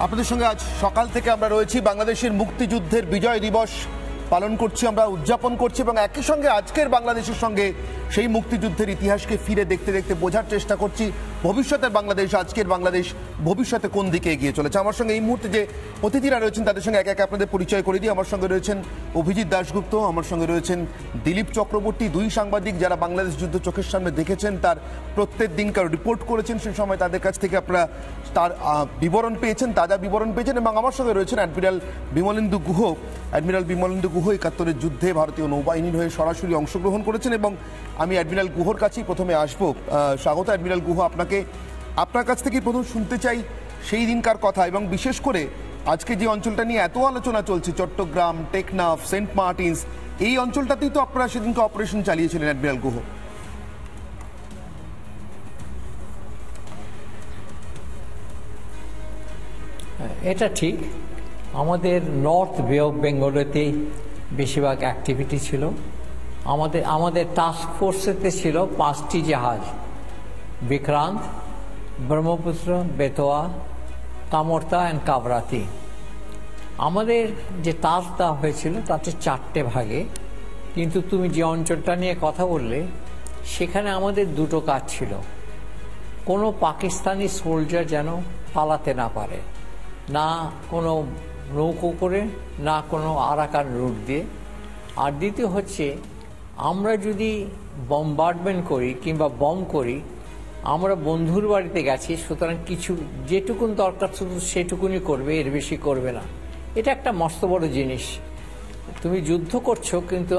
আপনাদের সঙ্গে আজ সকাল থেকে আমরা রয়েছি। বাংলাদেশের মুক্তিযুদ্ধের বিজয় দিবস পালন করছি, আমরা উদযাপন করছি এবং একই সঙ্গে আজকের বাংলাদেশের সঙ্গে সেই মুক্তিযুদ্ধের ইতিহাসকে ফিরে দেখতে দেখতে বোঝার চেষ্টা করছি ভবিষ্যতের বাংলাদেশ, আজকের বাংলাদেশ ভবিষ্যতে কোন দিকে এগিয়ে চলেছে। আমার সঙ্গে এই মুহূর্তে যে অতিথিরা রয়েছেন তাদের সঙ্গে একে একে আপনাদের পরিচয় করে দিই। আমার সঙ্গে রয়েছেন অভিজিৎ দাশগুপ্ত, আমার সঙ্গে রয়েছেন দিলীপ চক্রবর্তী, দুই সাংবাদিক যারা বাংলাদেশ যুদ্ধ চোখের সামনে দেখেছেন, তার প্রত্যেক দিনকার রিপোর্ট করেছেন, সেই সময় তাদের কাছ থেকে আপনারা তার বিবরণ পেয়েছেন, তাজা বিবরণ পেয়েছেন। এবং আমার সঙ্গে রয়েছেন অ্যাডমিরাল বিমলেন্দু গুহ। অ্যাডমিরাল বিমলেন্দু গুহ ৭১-এর যুদ্ধে ভারতীয় নৌবাহিনীর হয়ে সরাসরি অংশগ্রহণ করেছেন এবং আমি অ্যাডমিরাল গুহর কাছেই প্রথমে আসবো। স্বাগত অ্যাডমিরাল গুহ আপনাকে। আপনার কাছ থেকেই প্রথম শুনতে চাই সেই দিনকার কথা এবং বিশেষ করে আজকে যে অঞ্চলটা নিয়ে এত আলোচনা চলছে, চট্টগ্রাম, টেকনাফ, সেন্ট মার্টিনস, এই অঞ্চলটাতেই তো আপনারা সেদিনকে অপারেশন চালিয়েছিলেন অ্যাডমিরাল গুহ। এটা ঠিক, আমাদের নর্থ বে অফ বেঙ্গলেতেই বেশিরভাগ অ্যাক্টিভিটি ছিল। আমাদের টাস্ক ফোর্সেতে ছিল 5টি জাহাজ, বিক্রান্ত, ব্রহ্মপুত্র, বেতোয়া, কামর্তা অ্যান্ড কাবরাতি। আমাদের যে টাস্ক দেওয়া হয়েছিল তাতে 4টে ভাগে, কিন্তু তুমি যে অঞ্চলটা নিয়ে কথা বললে সেখানে আমাদের 2টো কাজ ছিল। কোনো পাকিস্তানি সোলজার যেন পালাতে না পারে, না কোনো নৌকো করে, না কোনো আরাকান রুট দিয়ে। আর দ্বিতীয় হচ্ছে, আমরা যদি বম্বার্ডমেন্ট করি কিংবা বম করি, আমরা বন্ধুর বাড়িতে গেছি, সুতরাং কিছু যেটুকুন দরকার শুধু সেটুকুনি করবে, এর বেশি করবে না। এটা একটা মস্ত বড় জিনিস। তুমি যুদ্ধ করছো কিন্তু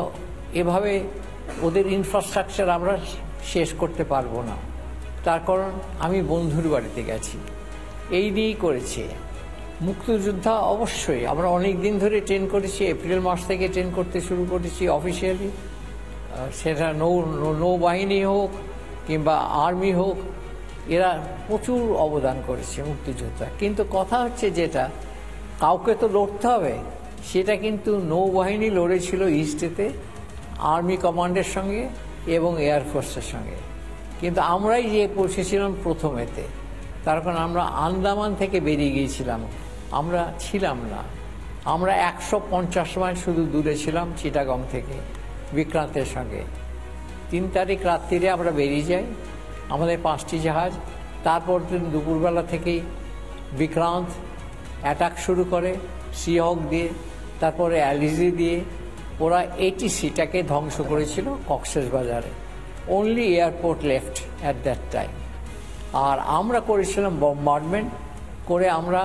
এভাবে ওদের ইনফ্রাস্ট্রাকচার আমরা শেষ করতে পারবো না। তার কারণ আমি বন্ধুর বাড়িতে গেছি, এই নিয়েই করেছি। মুক্তিযোদ্ধা অবশ্যই আমরা অনেক দিন ধরে ট্রেন করেছি, এপ্রিল মাস থেকে ট্রেন করতে শুরু করেছি অফিসিয়ালি, সেটা নৌবাহিনী হোক কিংবা আর্মি হোক, এরা প্রচুর অবদান করেছে মুক্তিযোদ্ধা। কিন্তু কথা হচ্ছে যেটা, কাউকে তো লড়তে হবে, সেটা কিন্তু নৌবাহিনী লড়েছিল ইস্টেতে আর্মি কমান্ডের সঙ্গে এবং এয়ারফোর্সের সঙ্গে, কিন্তু আমরাই যে পৌঁছেছিলাম প্রথমেতে। তার কারণ আমরা আন্দামান থেকে বেরিয়ে গিয়েছিলাম, আমরা ছিলাম না, আমরা 150 মাইল শুধু দূরে ছিলাম চিটাগং থেকে বিক্রান্তের সঙ্গে। 3 তারিখ রাত্রিরে আমরা বেরিয়ে যাই, আমাদের 5টি জাহাজ। তারপর দিন দুপুরবেলা থেকেই বিক্রান্ত অ্যাটাক শুরু করে সিহক দিয়ে, তারপরে অ্যালিজি দিয়ে। ওরা ATCটাকে ধ্বংস করেছিল কক্সেস বাজারে, only airport left at that time. আর আমরা করেছিলাম বম্বার্ডমেন্ট করে, আমরা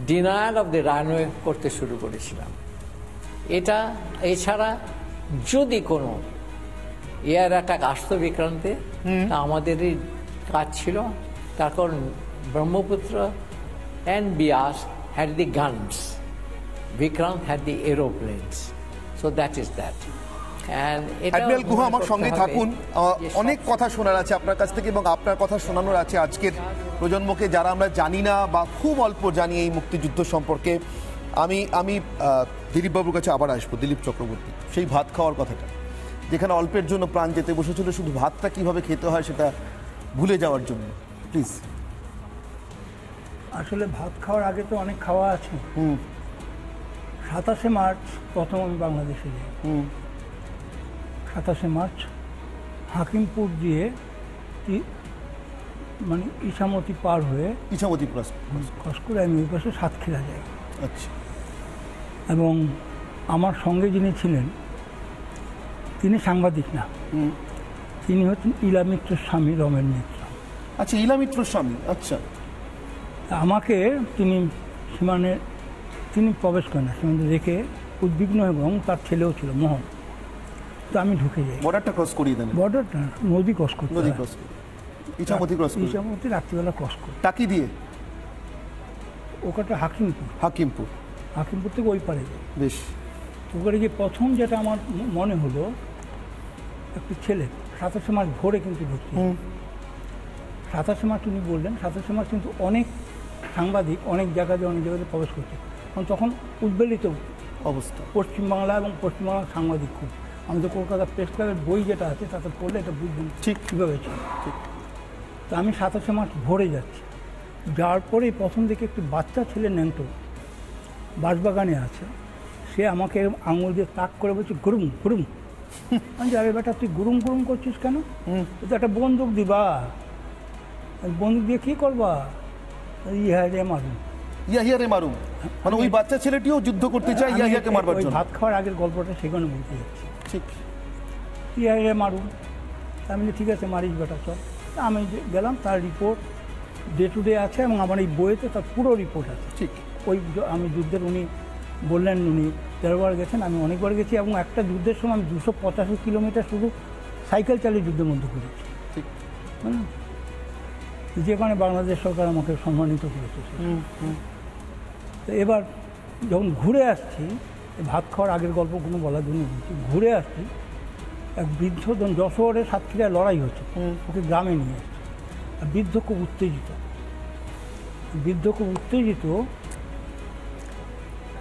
ডিনায়াল অফ দ্য রানওয়ে করতে শুরু করেছিলাম। এটা এছাড়া যদি কোনো এয়ার অ্যাটাক আসতো বিক্রান্তে, তা আমাদেরই কাজ ছিল। তার কারণ Brahmaputra and Beas had the guns, Vikrant had the এরোপ্লেনস, so that is that. Admiral Guha আমার সঙ্গে থাকুন, অনেক কথা শোনার আছে আপনার কাছ থেকে এবং আপনার কথা শোনানোর আছে আজকের প্রজন্মকে, যারা আমরা জানি না বা খুব অল্প জানি এই মুক্তিযুদ্ধ সম্পর্কে। আমি দিলীপবাবুর কাছে আবার আসবো। দিলীপ চক্রবর্তী, সেই ভাত খাওয়ার কথাটা, যেখানে অল্পের জন্য প্রাণ যেতে বসেছিল, শুধু ভাতটা কিভাবে খেতে হয় সেটা ভুলে যাওয়ার জন্য, প্লিজ। আসলে ভাত খাওয়ার আগে তো অনেক খাওয়া আছে। 27শে মার্চ প্রথম আমি বাংলাদেশে যাই। 27শে মার্চ হাকিমপুর দিয়ে মানে ইছামতি পার হয়ে, ইছামতি ক্রস করে আমি ওই পাশে সাতক্ষীরা যাই। আচ্ছা। এবং আমার সঙ্গে যিনি ছিলেন তিনি সাংবাদিক না, তিনি হচ্ছেন ইলামিত্রর স্বামী রমেন মিত্র। আচ্ছা, ইলামিত্রর স্বামী। আচ্ছা। আমাকে তিনি তিনি প্রবেশ করেন না, সীমান্তে রেখে উদ্বিগ্ন, এবং তার ছেলেও ছিল মোহন। তো আমি ঢুকে যাই। বর্ডারটা ক্রস করিয়ে দেন? বর্ডারটা নদী ক্রস করতে, নদী ক্রস করে ইছামতি ক্রস করে, ইছামতি রাত্রিবেলা ক্রস করে। টাকি দিয়ে ওখানটা হাকিমপুর থেকে ওই পারে যাই। বেশ। ওখানে যে প্রথম যেটা আমার মনে হলো, একটি ছেলে 27শে মার্চ ভোরে কিন্তু ঢুকছে। 27শে মার্চ উনি বললেন, 27শে মার্চ কিন্তু অনেক সাংবাদিক অনেক জায়গাতে প্রবেশ করছে, কারণ তখন উদ্বেলিত অবস্থা পশ্চিমবাংলা এবং পশ্চিমবাংলার সাংবাদিক খুব। আমাদের কলকাতা প্রেস ক্লাবের বই যেটা আছে তাতে পড়লে এটা বুঝবেন ঠিক কীভাবে ছিল। ঠিক। তো আমি 27শে মার্চ ভোরে যাচ্ছি, যাওয়ার পরে প্রথম দিকে একটি বাচ্চা ছেলে ন্যাংটো বাঁশবাগানে আছে, সে আমাকে আঙুল দিয়ে তাক করে বলছে গুরুম গুরুম। আমি আরে বেটা তুই গুরুম গুরুম করছিস কেন? তো একটা বন্দুক দিবা, বন্দুক দিয়ে কী করবা? ইহারে মারুম। ইয়াহিয়ারে মারুম মানে ওই বাচ্চা ছেলেটিও যুদ্ধ করতে চায় ইয়াহিয়াকে মারবার জন্য। ভাত খাওয়ার আগের গল্পটা সেখানে বলতে যাচ্ছি। ঠিক। ইয়াহিয়ারে মারুম। আমি বলি ঠিক আছে মারিস বেটা চল। আমি গেলাম, তার রিপোর্ট ডে টু ডে আছে এবং আমার এই বইয়েতে তার পুরো রিপোর্ট আছে। ঠিক। ওই আমি যুদ্ধের, উনি বললেন উনি 13 বার গেছেন, আমি অনেকবার গেছি এবং একটা যুদ্ধের সময় আমি 285 কিলোমিটার শুধু সাইকেল চালিয়ে যুদ্ধের মধ্যে করেছি। ঠিক। যে কারণে বাংলাদেশ সরকার আমাকে সম্মানিত করেছে। তো এবার যখন ঘুরে আসছি, ভাত খাওয়ার আগের গল্প কোনো বলার জন্য বলছি, ঘুরে আসছি, এক বৃদ্ধ যশোরে সাতক্ষীরায় লড়াই হচ্ছে, ওকে গ্রামে নিয়ে আসছে। আর বৃদ্ধ খুব উত্তেজিত,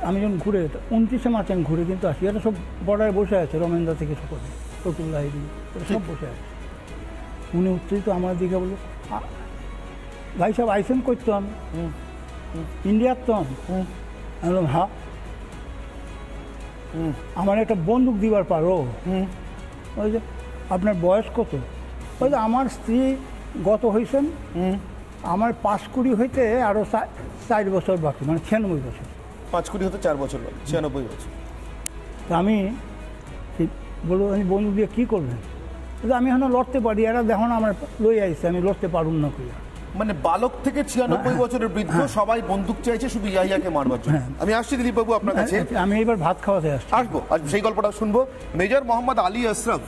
আমি যখন ঘুরে 29শে মার্চ আমি ঘুরে কিন্তু আসি, এরা সব বর্ডারে বসে আছে, রমেন্দা থেকে সকলে, ফতুল্লাহ এরা সব বসে আছে। উনি উত্তেজিত আমার দিকে বলল, ভাই সাহেব আইসেন করতাম ইন্ডিয়ার তো। আমি বললাম হ্যাঁ। আমার একটা বন্দুক দিবার পারো? ওই যে আপনার বয়স কত? ওই যে আমার স্ত্রী গত হয়েছেন, আমার 5 হইতে আরও 4 বছর বাকি, মানে 96 বছর। 5 হতে 4 বছর বাকি, 96 বছর। তা আমি বলবো আমি বন্দুক দিয়ে কী করবেন? আমি এখন লড়তে পারি, এরা দেখো না আমার লই আইসে, আমি লড়তে পারুম না কইয়া। মানে বালক থেকে 96 বছরের বৃদ্ধ সবাই বন্দুক চাইছে শুধু ইয়াহিয়াকে মারবার জন্য। আমি আসছি দিলীপ বাবু আপনার কাছে, আমি এবার ভাত খাওয়াতে আসবো, আজ সেই গল্পটা শুনবো। মেজর মোহাম্মদ আলী আশরাফ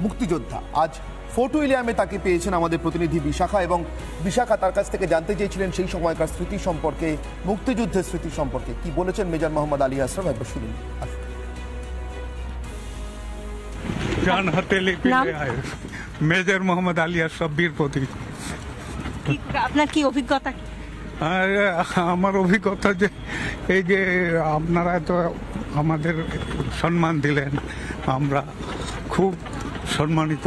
মুক্তিযোদ্ধা, আজ ফোর্ট উইলিয়ামে তাকে পেয়েছেন আমাদের প্রতিনিধি বিশাখা, এবং বিশাখা তার কাছ থেকে জানতে চেয়েছিলেন সেই সময়কার স্মৃতি সম্পর্কে, মুক্তিযুদ্ধের স্মৃতি সম্পর্কে। কি বলেছেন মেজর মোহাম্মদ আলী আশরাফ, একবার শুনুন। जान हथेली पे आए मेजर मोहम्मद आली আশরাফ বীর প্রতীক। আপনার কি অভিজ্ঞতা? আমার অভিজ্ঞতা যে এই যে আপনারা তো আমাদের সম্মান দিলেন, আমরা খুব সম্মানিত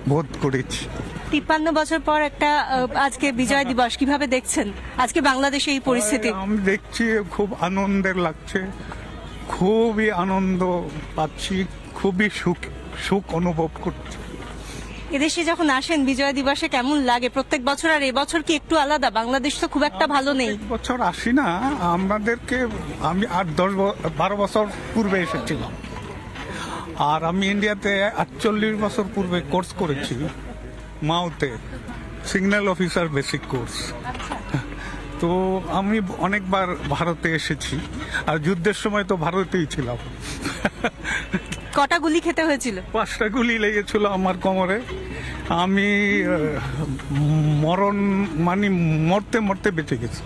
বোধ করেছি। 53 বছর পর একটা আজকে বিজয় দিবস, কিভাবে দেখছেন আজকে বাংলাদেশে এই পরিস্থিতি? আমি দেখছি খুব আনন্দের লাগছে, খুবই আনন্দ পাচ্ছি, খুবই সুখ অনুভব করছি। এদেশে যখন আসেন বিজয় দিবসে কেমন লাগে প্রত্যেক বছর? আর এবছর কি একটু আলাদা? বাংলাদেশ তো খুব একটা ভালো নেই। বছর আসি না, আমাদেরকে আমি 8-10-12 বছর পূর্বে এসেছিলাম, আর আমি ইন্ডিয়াতে 48 বছর পূর্বে কোর্স করেছি মাওতে, সিগন্যাল অফিসার বেসিক কোর্স। তো আমি অনেকবার ভারতে এসেছি, আর যুদ্ধের সময় তো ভারতেই ছিলাম। কটা গুলি খেতে হয়েছিল? 5টা গুলি লেগেছিল আমার কোমরে। আমি মরতে মরতে বেঁচে গেছি।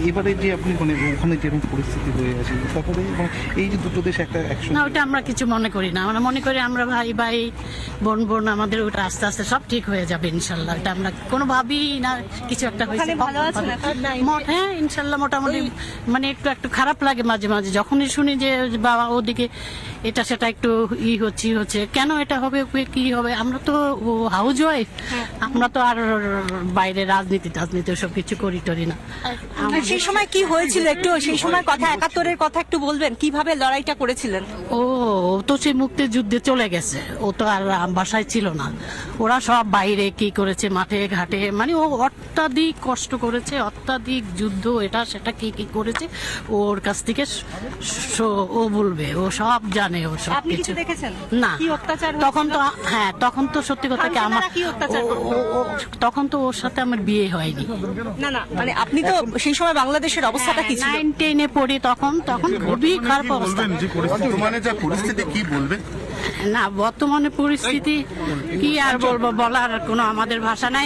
এবারে যে আপনি মানে ওখানে যেরকম পরিস্থিতি হয়ে আছে, তারপরে এই যে দুটো দেশ একটা একসঙ্গে, না ওটা আমরা কিছু মনে করি না। আমরা মনে করি আমরা ভাই ভাই বোন বোন, আমাদের ওটা আস্তে আস্তে সব ঠিক হয়ে যাবে ইনশাল্লাহ। এটা আমরা কোনো ভাবি না কিছু একটা হয়েছে। হ্যাঁ ইনশাল্লাহ মোটামুটি, মানে একটু খারাপ লাগে মাঝে মাঝে যখনই শুনি যে বাবা ওদিকে এটা সেটা একটু হচ্ছে কেন এটা হবে, কি হবে। আমরা তো হাউস ওয়াইফ, আমরা তো আর বাইরে রাজনীতি সব কিছু করি টরি না। সেই সময় কি হয়েছিল একটু সেই সময় কথা, 71-এর কথা একটু বলবেন, কিভাবে লড়াইটা করেছিলেন? ও তো সেই মুক্তিযুদ্ধে চলে গেছে, ও তো আর বাসায় ছিল না। ওরা সব বাইরে কি করেছে, মাঠে ঘাটে, মানে ও অত্যাধিক কষ্ট করেছে, অত্যাধিক যুদ্ধ এটা সেটা কি কি করেছে, ওর কাছ থেকে ও বলবে, ও সব জানে, ও সব কিছু দেখেছেন না। তখন তো সত্যি কথা কি আমার তখন তো ওর সাথে আমার বিয়ে হয়নি। না মানে আপনি তো সেই সময় বাংলাদেশের অবস্থাটা কি ছিল? 9-10-এ পড়ি, তখন খুবই খারাপ অবস্থা। বর্তমানে যা পরিস্থিতি কি বলবে? না বর্তমানে পরিস্থিতি কি আর বলবো, বলার কোনো আমাদের ভাষা নাই।